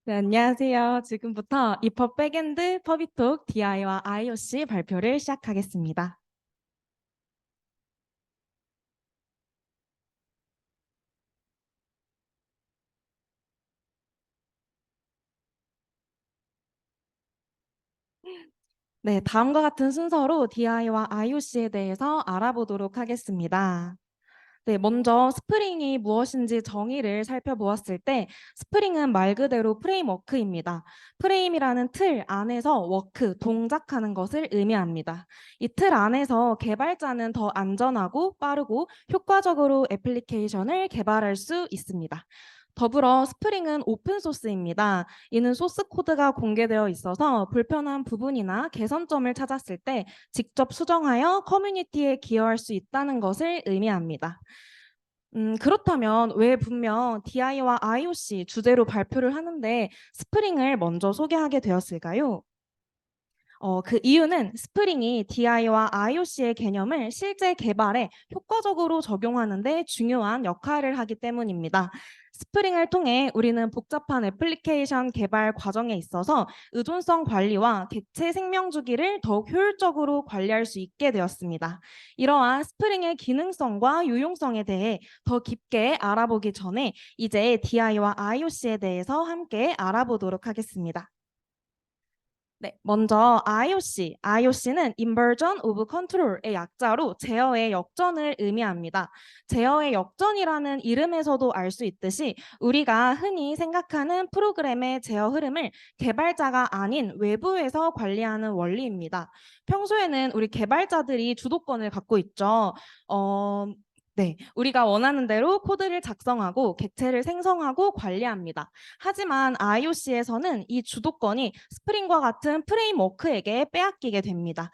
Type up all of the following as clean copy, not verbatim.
네, 안녕하세요. 지금부터 이퍼 백엔드 퍼비톡 DI와 IOC 발표를 시작하겠습니다. 네, 다음과 같은 순서로 DI와 IOC에 대해서 알아보도록 하겠습니다. 네, 먼저 스프링이 무엇인지 정의를 살펴보았을 때 스프링은 말 그대로 프레임워크입니다. 프레임이라는 틀 안에서 워크, 동작하는 것을 의미합니다. 이 틀 안에서 개발자는 더 안전하고 빠르고 효과적으로 애플리케이션을 개발할 수 있습니다. 더불어 스프링은 오픈소스입니다. 이는 소스 코드가 공개되어 있어서 불편한 부분이나 개선점을 찾았을 때 직접 수정하여 커뮤니티에 기여할 수 있다는 것을 의미합니다. 그렇다면 왜 분명 DI와 IOC 주제로 발표를 하는데 스프링을 먼저 소개하게 되었을까요? 그 이유는 스프링이 DI와 IOC의 개념을 실제 개발에 효과적으로 적용하는 데 중요한 역할을 하기 때문입니다. 스프링을 통해 우리는 복잡한 애플리케이션 개발 과정에 있어서 의존성 관리와 객체 생명 주기를 더욱 효율적으로 관리할 수 있게 되었습니다. 이러한 스프링의 기능성과 유용성에 대해 더 깊게 알아보기 전에 이제 DI와 IOC에 대해서 함께 알아보도록 하겠습니다. 네, 먼저 IOC. IOC는 Inversion of Control의 약자로 제어의 역전을 의미합니다. 제어의 역전이라는 이름에서도 알 수 있듯이 우리가 흔히 생각하는 프로그램의 제어 흐름을 개발자가 아닌 외부에서 관리하는 원리입니다. 평소에는 우리 개발자들이 주도권을 갖고 있죠. 어, 네, 우리가 원하는 대로 코드를 작성하고 객체를 생성하고 관리합니다. 하지만 IOC에서는 이 주도권이 스프링과 같은 프레임워크에게 빼앗기게 됩니다.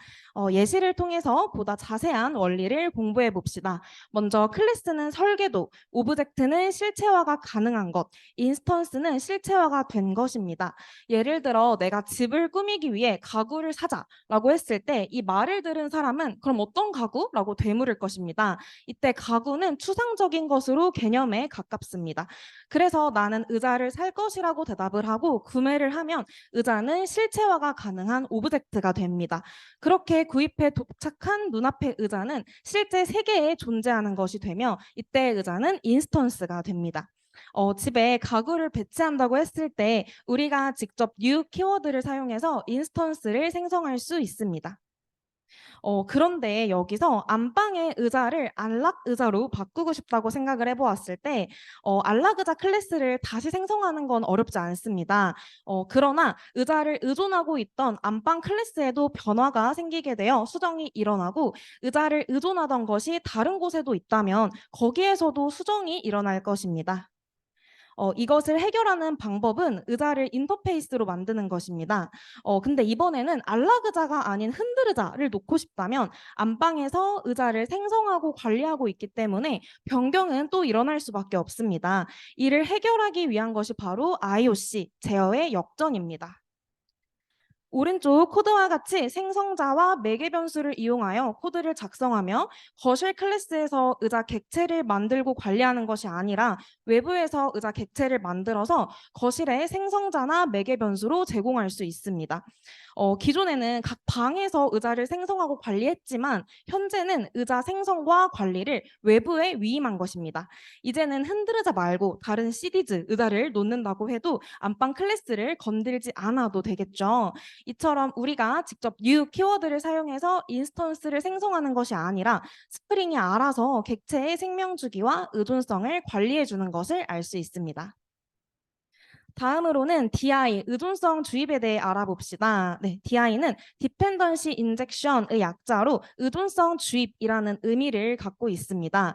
예시를 통해서 보다 자세한 원리를 공부해 봅시다. 먼저 클래스는 설계도, 오브젝트는 실체화가 가능한 것, 인스턴스는 실체화가 된 것입니다. 예를 들어 내가 집을 꾸미기 위해 가구를 사자라고 했을 때 이 말을 들은 사람은 그럼 어떤 가구? 라고 되물을 것입니다. 이때 가구는 추상적인 것으로 개념에 가깝습니다. 그래서 나는 의자를 살 것이라고 대답을 하고 구매를 하면 의자는 실체화가 가능한 오브젝트가 됩니다. 그렇게 구입해 도착한 눈앞의 의자는 실제 세계에 존재하는 것이 되며 이때 의자는 인스턴스가 됩니다. 집에 가구를 배치한다고 했을 때 우리가 직접 new 키워드를 사용해서 인스턴스를 생성할 수 있습니다. 그런데 여기서 안방의 의자를 안락 의자로 바꾸고 싶다고 생각을 해보았을 때 안락 의자 클래스를 다시 생성하는 건 어렵지 않습니다. 그러나 의자를 의존하고 있던 안방 클래스에도 변화가 생기게 되어 수정이 일어나고 의자를 의존하던 것이 다른 곳에도 있다면 거기에서도 수정이 일어날 것입니다. 이것을 해결하는 방법은 의자를 인터페이스로 만드는 것입니다. 근데 이번에는 안락 의자가 아닌 흔들 의자를 놓고 싶다면 안방에서 의자를 생성하고 관리하고 있기 때문에 변경은 또 일어날 수밖에 없습니다. 이를 해결하기 위한 것이 바로 IOC, 제어의 역전입니다. 오른쪽 코드와 같이 생성자와 매개 변수를 이용하여 코드를 작성하며 거실 클래스에서 의자 객체를 만들고 관리하는 것이 아니라 외부에서 의자 객체를 만들어서 거실에 생성자나 매개 변수로 제공할 수 있습니다. 기존에는 각 방에서 의자를 생성하고 관리했지만 현재는 의자 생성과 관리를 외부에 위임한 것입니다. 이제는 흔들의자 말고 다른 시리즈 의자를 놓는다고 해도 안방 클래스를 건들지 않아도 되겠죠. 이처럼 우리가 직접 new 키워드를 사용해서 인스턴스를 생성하는 것이 아니라 스프링이 알아서 객체의 생명 주기와 의존성을 관리해 주는 것을 알 수 있습니다. 다음으로는 DI, 의존성 주입에 대해 알아봅시다. 네, DI는 Dependency Injection의 약자로 의존성 주입이라는 의미를 갖고 있습니다.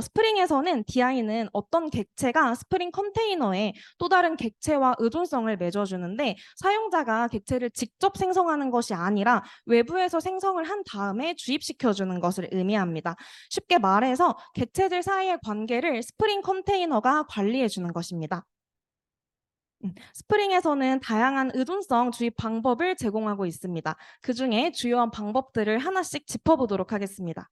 스프링에서는 DI는 어떤 객체가 스프링 컨테이너에 또 다른 객체와 의존성을 맺어주는데 사용자가 객체를 직접 생성하는 것이 아니라 외부에서 생성을 한 다음에 주입시켜주는 것을 의미합니다. 쉽게 말해서 객체들 사이의 관계를 스프링 컨테이너가 관리해주는 것입니다. 스프링에서는 다양한 의존성 주입 방법을 제공하고 있습니다. 그중에 주요한 방법들을 하나씩 짚어보도록 하겠습니다.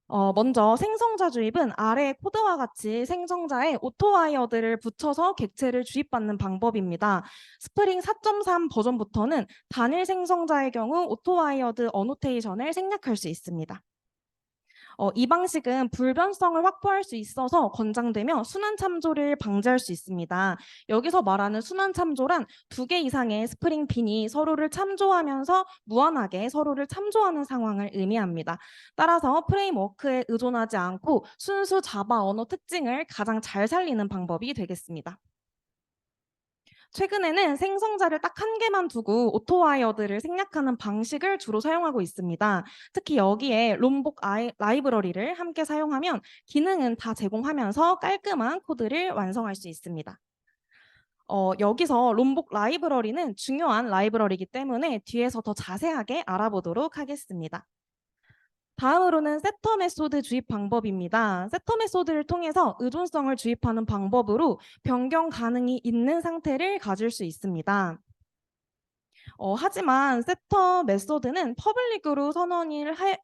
먼저 생성자 주입은 아래 코드와 같이 생성자에 오토와이어드를 붙여서 객체를 주입받는 방법입니다. 스프링 4.3 버전부터는 단일 생성자의 경우 오토와이어드 어노테이션을 생략할 수 있습니다. 이 방식은 불변성을 확보할 수 있어서 권장되며 순환 참조를 방지할 수 있습니다. 여기서 말하는 순환 참조란 두 개 이상의 스프링 빈이 서로를 참조하면서 무한하게 서로를 참조하는 상황을 의미합니다. 따라서 프레임워크에 의존하지 않고 순수 자바 언어 특징을 가장 잘 살리는 방법이 되겠습니다. 최근에는 생성자를 딱 한 개만 두고 오토와이어드를 생략하는 방식을 주로 사용하고 있습니다. 특히 여기에 롬복 라이브러리를 함께 사용하면 기능은 다 제공하면서 깔끔한 코드를 완성할 수 있습니다. 여기서 롬복 라이브러리는 중요한 라이브러리이기 때문에 뒤에서 더 자세하게 알아보도록 하겠습니다. 다음으로는 세터 메소드 주입 방법입니다. 세터 메소드를 통해서 의존성을 주입하는 방법으로 변경 가능이 있는 상태를 가질 수 있습니다. 하지만 세터 메소드는 퍼블릭으로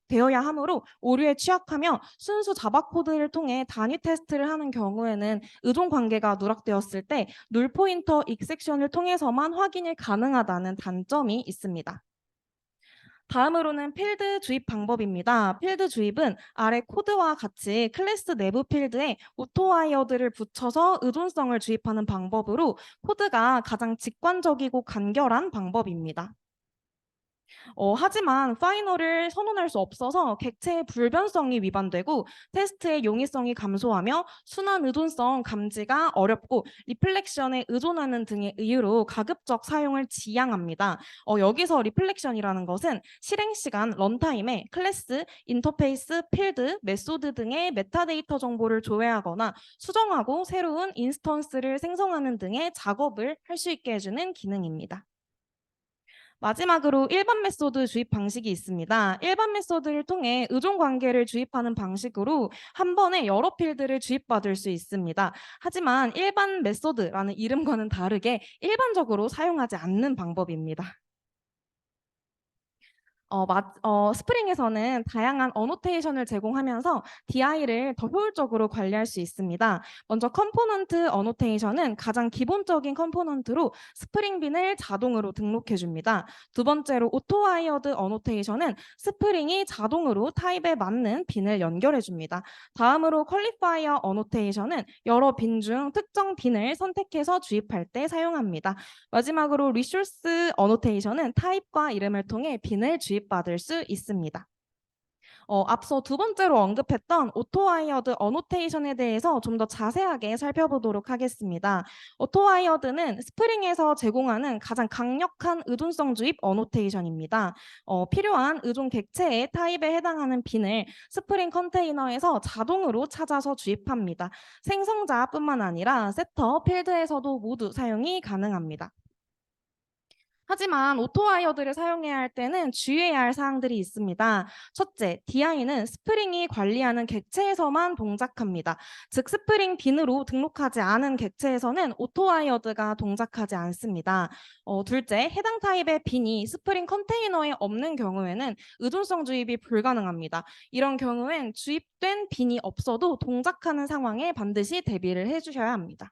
되어야 하므로 오류에 취약하며 순수 자바 코드를 통해 단위 테스트를 하는 경우에는 의존 관계가 누락되었을 때 눌 포인터 익섹션을 통해서만 확인이 가능하다는 단점이 있습니다. 다음으로는 필드 주입 방법입니다. 필드 주입은 아래 코드와 같이 클래스 내부 필드에 오토와이어드를 붙여서 의존성을 주입하는 방법으로 코드가 가장 직관적이고 간결한 방법입니다. 하지만 파이널을 선언할 수 없어서 객체의 불변성이 위반되고 테스트의 용이성이 감소하며 순환 의존성 감지가 어렵고 리플렉션에 의존하는 등의 이유로 가급적 사용을 지양합니다. 여기서 리플렉션이라는 것은 실행 시간 런타임에 클래스, 인터페이스, 필드, 메소드 등의 메타데이터 정보를 조회하거나 수정하고 새로운 인스턴스를 생성하는 등의 작업을 할 수 있게 해주는 기능입니다. 마지막으로 일반 메소드 주입 방식이 있습니다. 일반 메소드를 통해 의존 관계를 주입하는 방식으로 한 번에 여러 필드를 주입받을 수 있습니다. 하지만 일반 메소드라는 이름과는 다르게 일반적으로 사용하지 않는 방법입니다. 스프링에서는 다양한 어노테이션을 제공하면서 DI를 더 효율적으로 관리할 수 있습니다. 먼저 컴포넌트 어노테이션은 가장 기본적인 컴포넌트로 스프링 빈을 자동으로 등록해 줍니다. 두 번째로 오토와이어드 어노테이션은 스프링이 자동으로 타입에 맞는 빈을 연결해 줍니다. 다음으로 퀄리파이어 어노테이션은 여러 빈 중 특정 빈을 선택해서 주입할 때 사용합니다. 마지막으로 리소스 어노테이션은 타입과 이름을 통해 빈을 주입받을 수 있습니다. 앞서 두 번째로 언급했던 오토와이어드 어노테이션에 대해서 좀 더 자세하게 살펴보도록 하겠습니다. 오토와이어드는 스프링에서 제공하는 가장 강력한 의존성 주입 어노테이션입니다. 필요한 의존 객체의 타입에 해당하는 빈을 스프링 컨테이너에서 자동으로 찾아서 주입합니다. 생성자뿐만 아니라 세터, 필드에서도 모두 사용이 가능합니다. 하지만 오토와이어드를 사용해야 할 때는 주의해야 할 사항들이 있습니다. 첫째, DI는 스프링이 관리하는 객체에서만 동작합니다. 즉 스프링 빈으로 등록하지 않은 객체에서는 오토와이어드가 동작하지 않습니다. 둘째, 해당 타입의 빈이 스프링 컨테이너에 없는 경우에는 의존성 주입이 불가능합니다. 이런 경우엔 주입된 빈이 없어도 동작하는 상황에 반드시 대비를 해주셔야 합니다.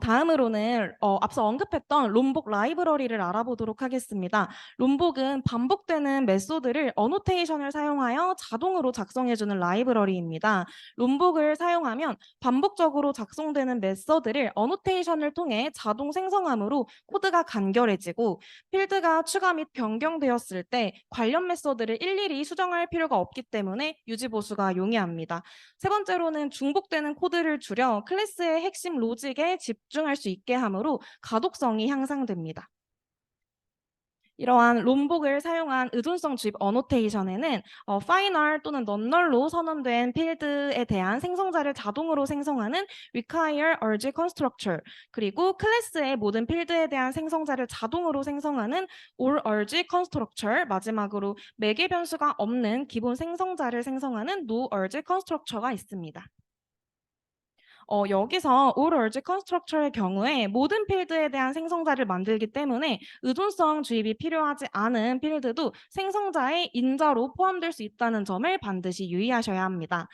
다음으로는 앞서 언급했던 롬복 라이브러리를 알아보도록 하겠습니다. 롬복은 반복되는 메소드를 어노테이션을 사용하여 자동으로 작성해주는 라이브러리입니다. 롬복을 사용하면 반복적으로 작성되는 메소드를 어노테이션을 통해 자동 생성하므로 코드가 간결해지고 필드가 추가 및 변경되었을 때 관련 메소드를 일일이 수정할 필요가 없기 때문에 유지 보수가 용이합니다. 세 번째로는 중복되는 코드를 줄여 클래스의 핵심 로직에 집중할 수 있게 하므로 가독성이 향상됩니다. 이러한 롬복을 사용한 의존성 주입 어노테이션에는 파이널 또는 넌널로 선언된 필드에 대한 생성자를 자동으로 생성하는 require urge constructor, 그리고 클래스의 모든 필드에 대한 생성자를 자동으로 생성하는 all urge constructor, 마지막으로 매개 변수가 없는 기본 생성자를 생성하는 no urge constructor가 있습니다. 여기서 overage constructor의 경우에 모든 필드에 대한 생성자를 만들기 때문에 의존성 주입이 필요하지 않은 필드도 생성자의 인자로 포함될 수 있다는 점을 반드시 유의하셔야 합니다.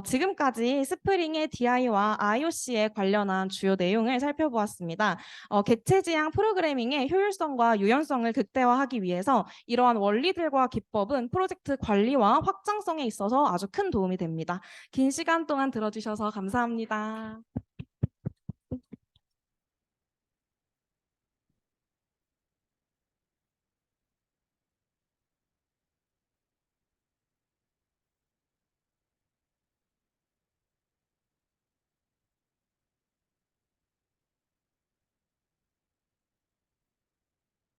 지금까지 스프링의 DI와 IOC에 관련한 주요 내용을 살펴보았습니다. 객체 지향 프로그래밍의 효율성과 유연성을 극대화하기 위해서 이러한 원리들과 기법은 프로젝트 관리와 확장성에 있어서 아주 큰 도움이 됩니다. 긴 시간 동안 들어주셔서 감사합니다.